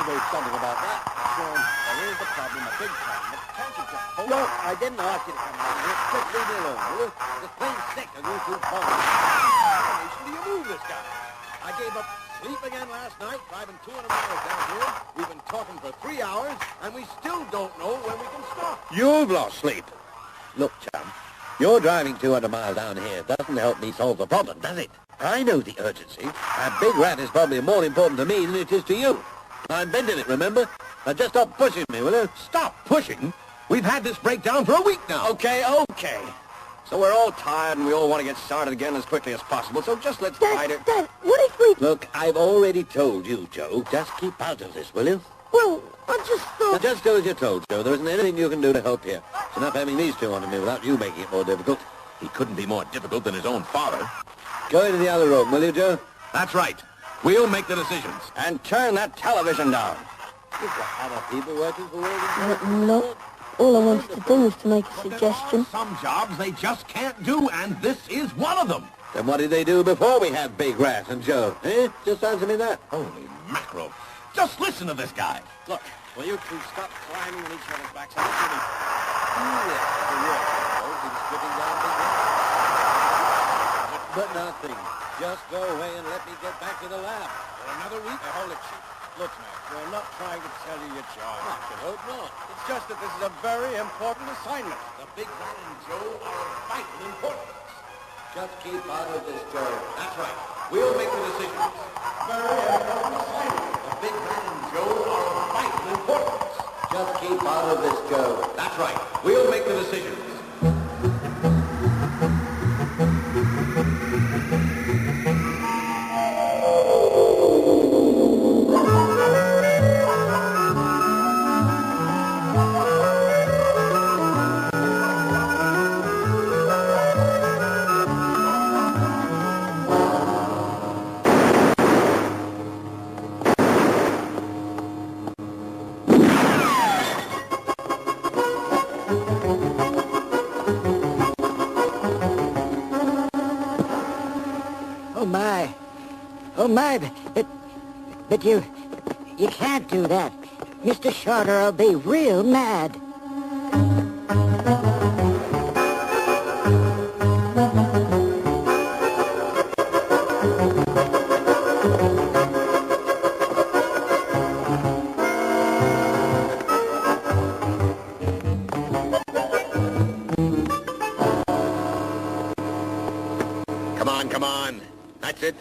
knows something about that. Sean, there is a problem, a big problem. Can't you just hold Look, I didn't ask you to come down here. Just leave me alone, will you? Just plain sick of you two phones. How do you move this guy? I gave up sleep again last night, driving 200 miles down here. We've been talking for 3 hours, and we still don't know when we can stop. You've lost sleep. Look, chum, your driving 200 miles down here doesn't help me solve the problem, does it? I know the urgency. That big rat is probably more important to me than it is to you. I'm bending it, remember? Now just stop pushing me, will you? Stop pushing? We've had this breakdown for a week now. Okay. So we're all tired and we all want to get started again as quickly as possible, so just let's try to... Dad, what if we... Look, I've already told you, Joe. Just keep out of this, will you? Well, I just thought... Now just do as you're told, Joe. There isn't anything you can do to help here. It's enough having these two onto me without you making it more difficult. He couldn't be more difficult than his own father. Go into the other room, will you, Joe? That's right. We'll make the decisions. And turn that television down. You've got other people working for you. No. All I wanted to do was to make a suggestion. Some jobs they just can't do, and this is one of them. Then what did they do before we had Big Rat and Joe? Just answer me that. Holy mackerel. Just listen to this guy. Look, will you two stop climbing on each other's backs? But nothing. Just go away and let me get back to the lab. For another week? Hold it, Chief. Look, man, we're not trying to tell you your job. I should hope not. It's just that this is a very important assignment. The Big Rat and Joe are of vital importance. Just keep out of this, Joe. That's right. We'll make the decisions. Very important assignment. The Big Rat and Joe are of vital importance. Just keep out of this, Joe. That's right. We'll make the decisions. Oh, my, but you can't do that. Mr. Shorter will be real mad. Come on. That's it.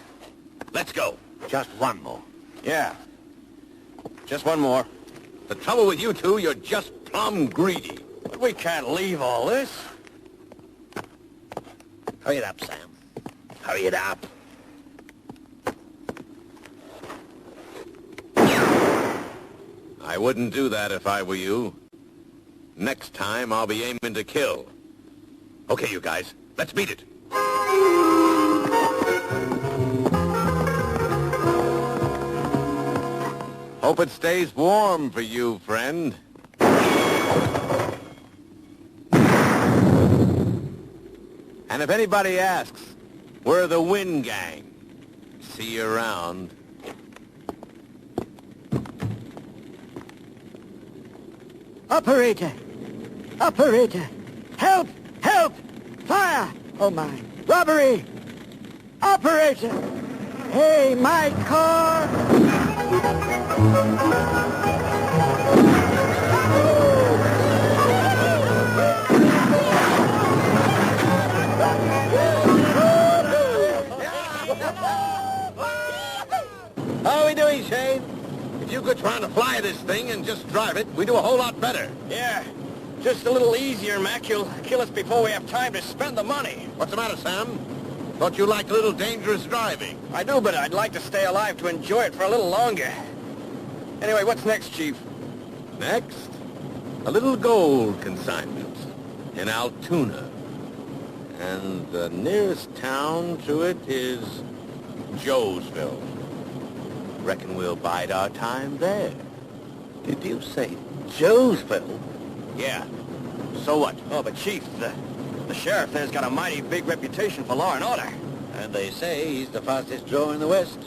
Let's go. Just one more. Yeah. Just one more. The trouble with you two, you're just plumb greedy. But we can't leave all this. Hurry it up, Sam. Hurry it up. I wouldn't do that if I were you. Next time, I'll be aiming to kill. Okay, you guys, let's beat it. Hope it stays warm for you, friend. And if anybody asks, we're the Wind Gang. See you around. Operator! Operator! Help! Help! Fire! Oh, my. Robbery! Operator! Hey, my car! How are we doing, Shane? If you could try to fly this thing and just drive it, we'd do a whole lot better. Yeah. Just a little easier, Mac. You'll kill us before we have time to spend the money. What's the matter, Sam? Thought you liked a little dangerous driving. I do, but I'd like to stay alive to enjoy it for a little longer. Anyway, what's next, Chief? Next, a little gold consignment in Altoona. And the nearest town to it is Joesville. Reckon we'll bide our time there. Did you say Joesville? Yeah. So what? Oh, but Chief, the sheriff there's got a mighty big reputation for law and order. And they say he's the fastest drawer in the West.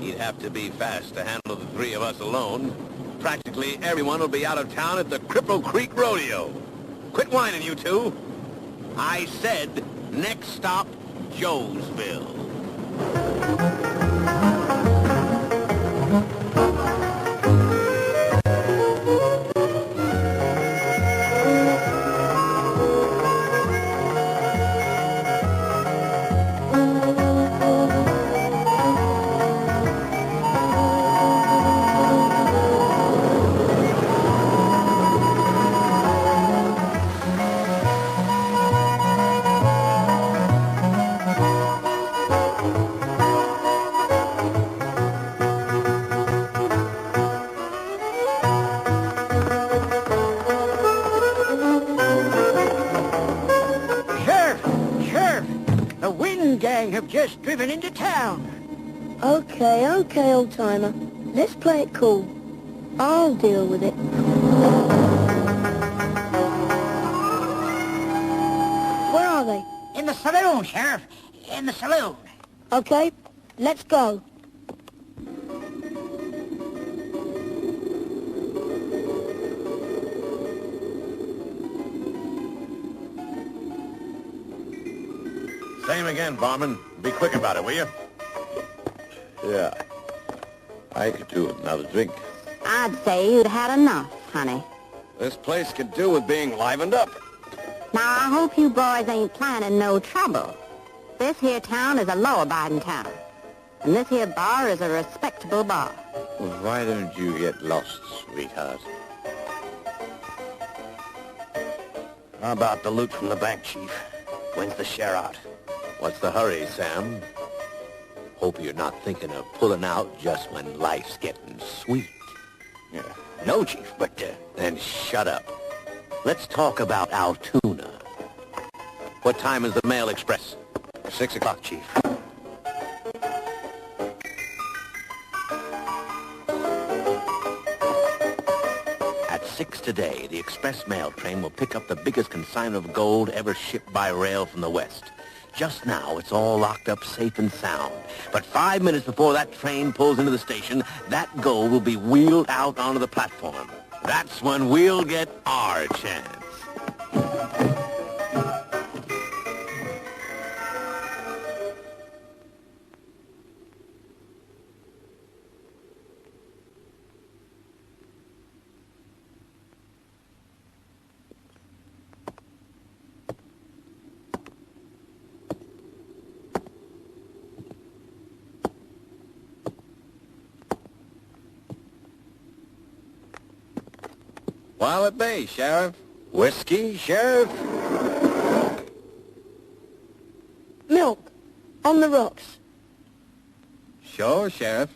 He'd have to be fast to handle the three of us alone. Practically everyone will be out of town at the Cripple Creek Rodeo. Quit whining, you two. I said, next stop, Joesville. Gang have just driven into town. Okay, old-timer. Let's play it cool. I'll deal with it. Where are they? In the saloon, Sheriff. In the saloon. Okay, let's go. Same again, barman. Be quick about it, will you? Yeah. I could do with another drink. I'd say you'd had enough, honey. This place could do with being livened up. Now, I hope you boys ain't planning no trouble. This here town is a law-abiding town. And this here bar is a respectable bar. Well, why don't you get lost, sweetheart? How about the loot from the bank, Chief? When's the share out? What's the hurry, Sam? Hope you're not thinking of pulling out just when life's getting sweet. Yeah. No, Chief, but... Then shut up. Let's talk about Altoona. What time is the mail express? 6 o'clock, Chief. At 6 today, the express mail train will pick up the biggest consignment of gold ever shipped by rail from the West. Just now, it's all locked up safe and sound. But 5 minutes before that train pulls into the station, that gold will be wheeled out onto the platform. That's when we'll get our chance. What'll it be, Sheriff? Whiskey, Sheriff? Milk. On the rocks. Sure, Sheriff.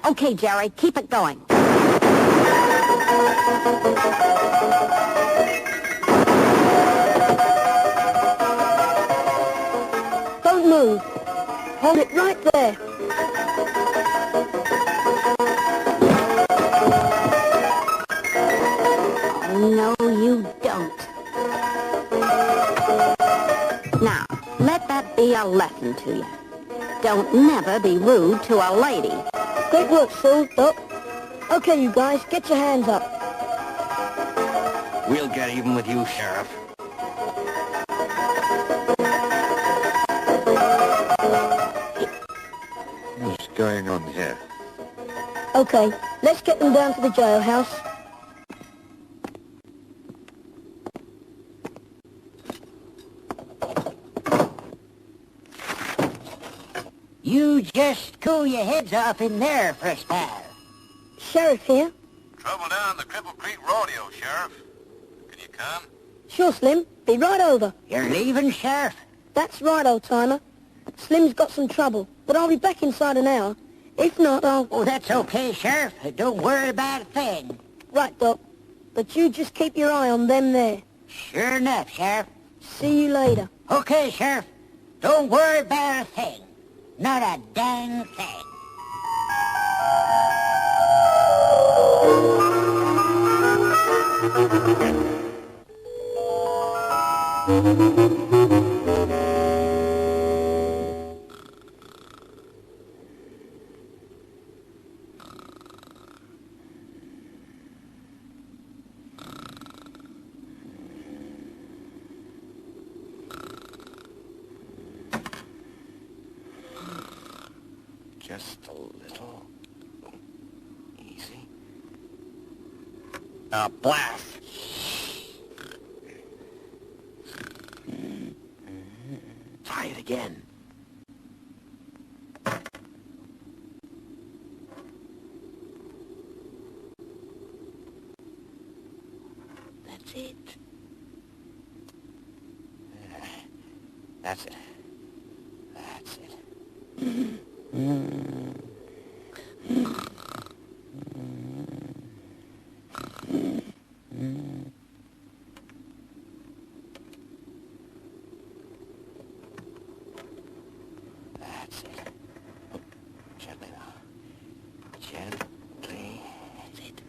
Okay, Jerry, keep it going. Don't move. Hold it right there. No, you don't. Now, let that be a lesson to you. Don't never be rude to a lady. Great work, Phil, Doc. Okay, you guys, get your hands up. We'll get even with you, Sheriff. What's going on here? Okay, let's get them down to the jailhouse. You just cool your heads off in there for a spell. Sheriff here. Trouble down the Cripple Creek Rodeo, Sheriff. Can you come? Sure, Slim. Be right over. You're leaving, Sheriff? That's right, old-timer. Slim's got some trouble, but I'll be back inside an hour. If not, I'll... Oh, that's okay, Sheriff. Don't worry about a thing. Right, Doc. But you just keep your eye on them there. Sure enough, Sheriff. See you later. Okay, Sheriff. Don't worry about a thing. Not a dang thing. Just a little. Easy. Blast. Try it again. That's it. That's it. That's it. That's it. Oh, gently now. Gently. That's it.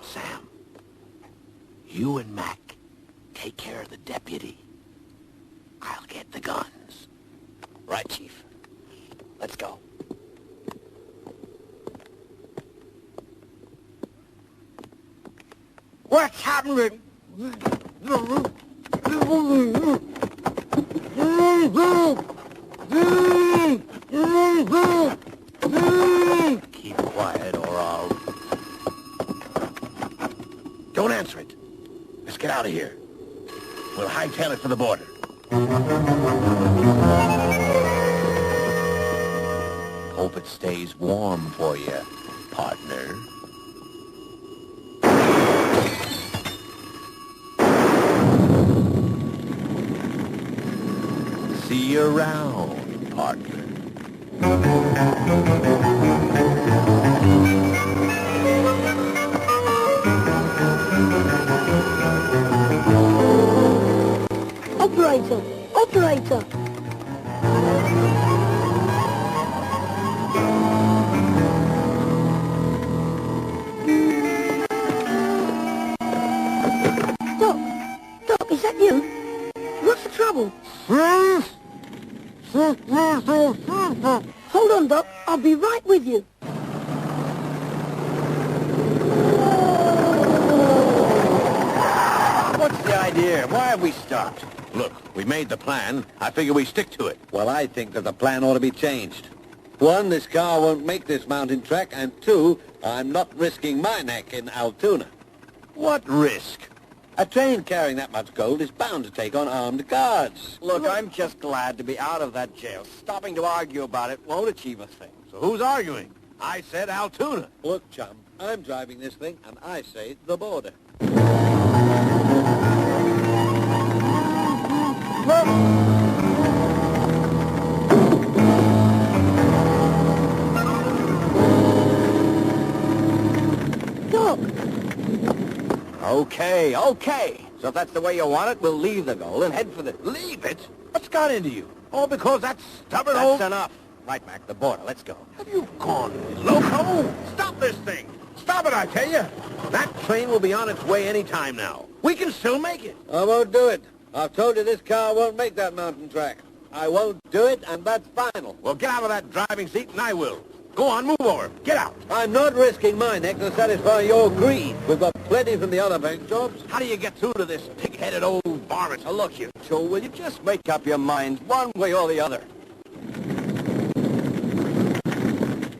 Sam, you and Mac take care of the deputy. I'll get the guns. Right, Chief. Let's go. What's happening? Keep quiet or I'll... Don't answer it. Let's get out of here. We'll hightail it for the border. Hope it stays warm for you, partner. See you around, partner. Operator! Operator! Doc, is that you? What's the trouble? Hold on, Doc. I'll be right with you. What's the idea? Why have we stopped? Look, we made the plan. I figure we stick to it. Well, I think that the plan ought to be changed. One, this car won't make this mountain trek, and two, I'm not risking my neck in Altoona. What risk? A train carrying that much gold is bound to take on armed guards. Look, I'm just glad to be out of that jail. Stopping to argue about it won't achieve a thing. So who's arguing? I said Altoona. Look, chum, I'm driving this thing, and I say the border. Doc! Okay. So if that's the way you want it, we'll leave the gold and head for the... Leave it? What's got into you? All because that stubborn That's old... enough. Right, Mac, the border. Let's go. Have you gone loco? Stop this thing! Stop it, I tell you! That train will be on its way any time now. We can still make it. I won't do it. I've told you this car won't make that mountain trek. I won't do it, and that's final. Well, get out of that driving seat, and I will. Go on, move over. Get out. I'm not risking my neck to satisfy your greed. We've got plenty from the other bank jobs. How do you get through to this pig-headed old varmint? Now, look, you two, will you just make up your mind one way or the other?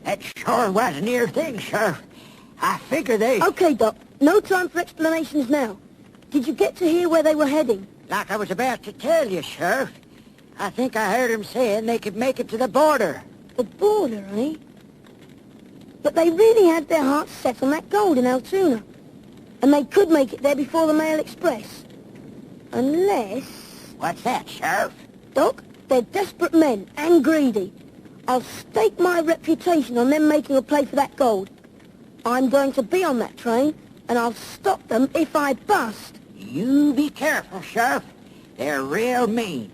That sure was a near thing, Sheriff. I figure they... Okay, Doc. No time for explanations now. Did you get to hear where they were heading? Like I was about to tell you, Sheriff. I think I heard them saying they could make it to the border. The border, eh? But they really had their hearts set on that gold in Altoona. And they could make it there before the Mail Express. Unless... What's that, Sheriff? Doc, they're desperate men and greedy. I'll stake my reputation on them making a play for that gold. I'm going to be on that train, and I'll stop them if I bust. You be careful, Sheriff. They're real mean.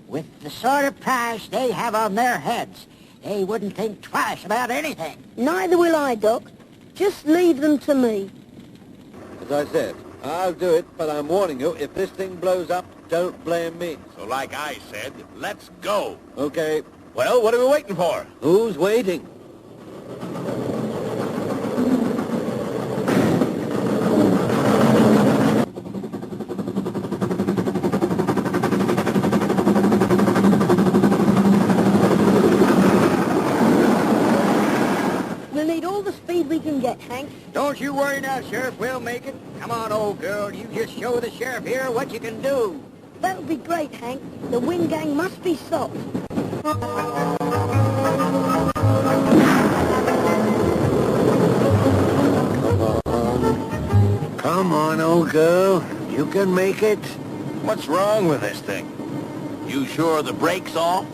With the sort of price they have on their heads, they wouldn't think twice about anything. Neither will I, Doc. Just leave them to me. As I said, I'll do it, but I'm warning you, if this thing blows up, don't blame me. So like I said, let's go. Okay. Well, what are we waiting for? Who's waiting? We'll need all the speed we can get, Hank. Don't you worry now, Sheriff. We'll make it. Come on, old girl. You just show the sheriff here what you can do. That'll be great, Hank. The wind gang must be stopped. Come on, old girl. You can make it. What's wrong with this thing? You sure the brake's off?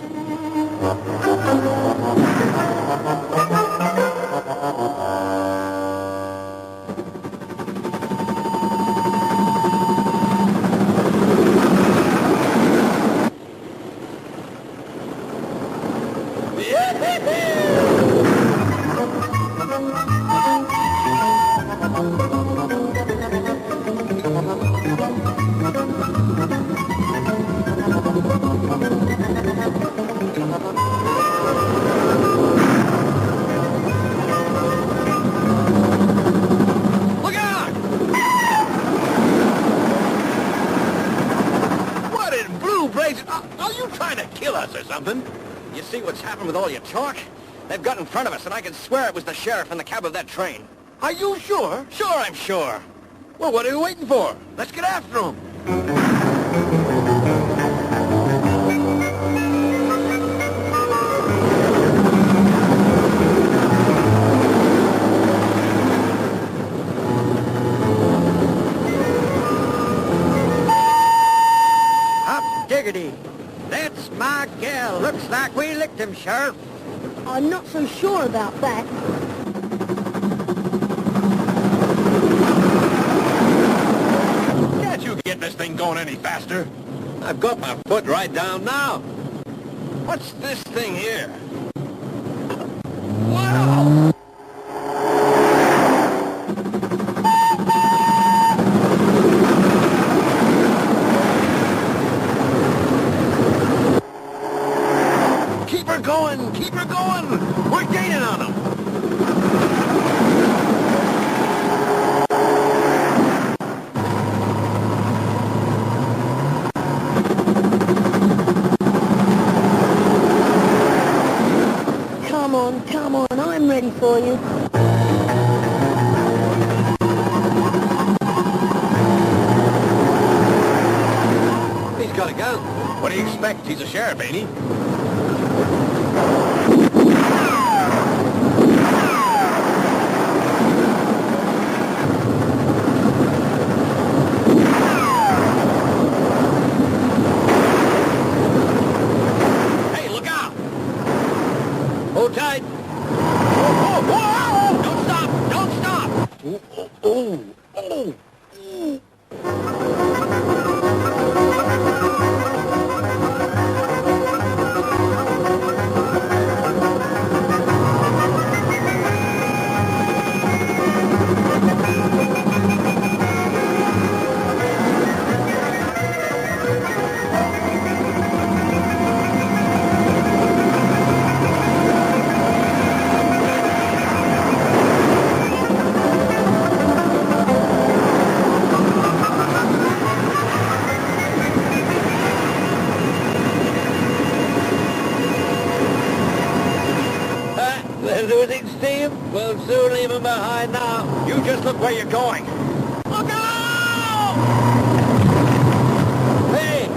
Look out! What in blue blazes? Are you trying to kill us or something? You see what's happened with all your talk? They've got in front of us, and I can swear it was the sheriff in the cab of that train. Are you sure? Sure, I'm sure. Well, what are we waiting for? Let's get after him. Hop diggity. That's my gal. Looks like we licked him, Sheriff. I'm not so sure about that. Can't you get this thing going any faster? I've got my foot right down now. What's this thing here? Wow! Keep her going! Keep her going! We're gaining on them! Come on, I'm ready for you. He's got a gun. What do you expect? He's a sheriff, ain't he? Hey, look out! Hold tight. Whoa, whoa, whoa! Don't stop! Don't stop! Oh, oh, oh. leave him behind now. You just look where you're going. Look out! Hey!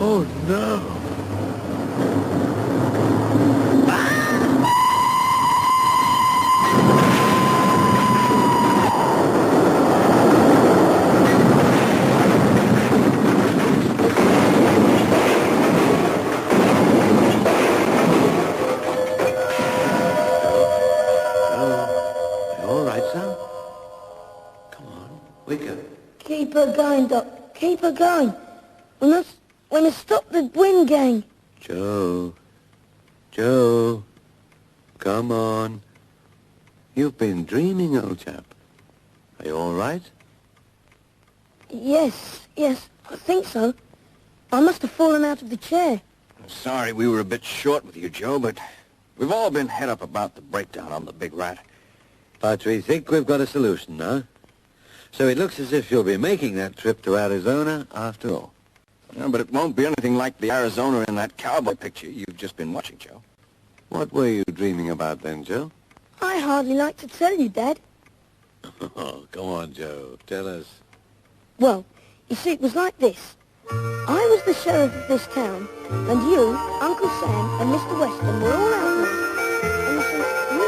Oh, no. All right, Sam? Come on, wake up. Keep her going, Doc. Keep her going. We must stop the wind gang. Joe, come on. You've been dreaming, old chap. Are you all right? Yes, I think so. I must have fallen out of the chair. I'm sorry we were a bit short with you, Joe, but we've all been head up about the breakdown on the Big Rat. But we think we've got a solution now. So it looks as if you'll be making that trip to Arizona after all. Yeah, but it won't be anything like the Arizona in that cowboy picture you've just been watching, Joe. What were you dreaming about then, Joe? I hardly like to tell you, Dad. Oh, come on, Joe. Tell us. Well, you see, it was like this. I was the sheriff of this town, and you, Uncle Sam, and Mr. Weston were all outlaws. And you see, we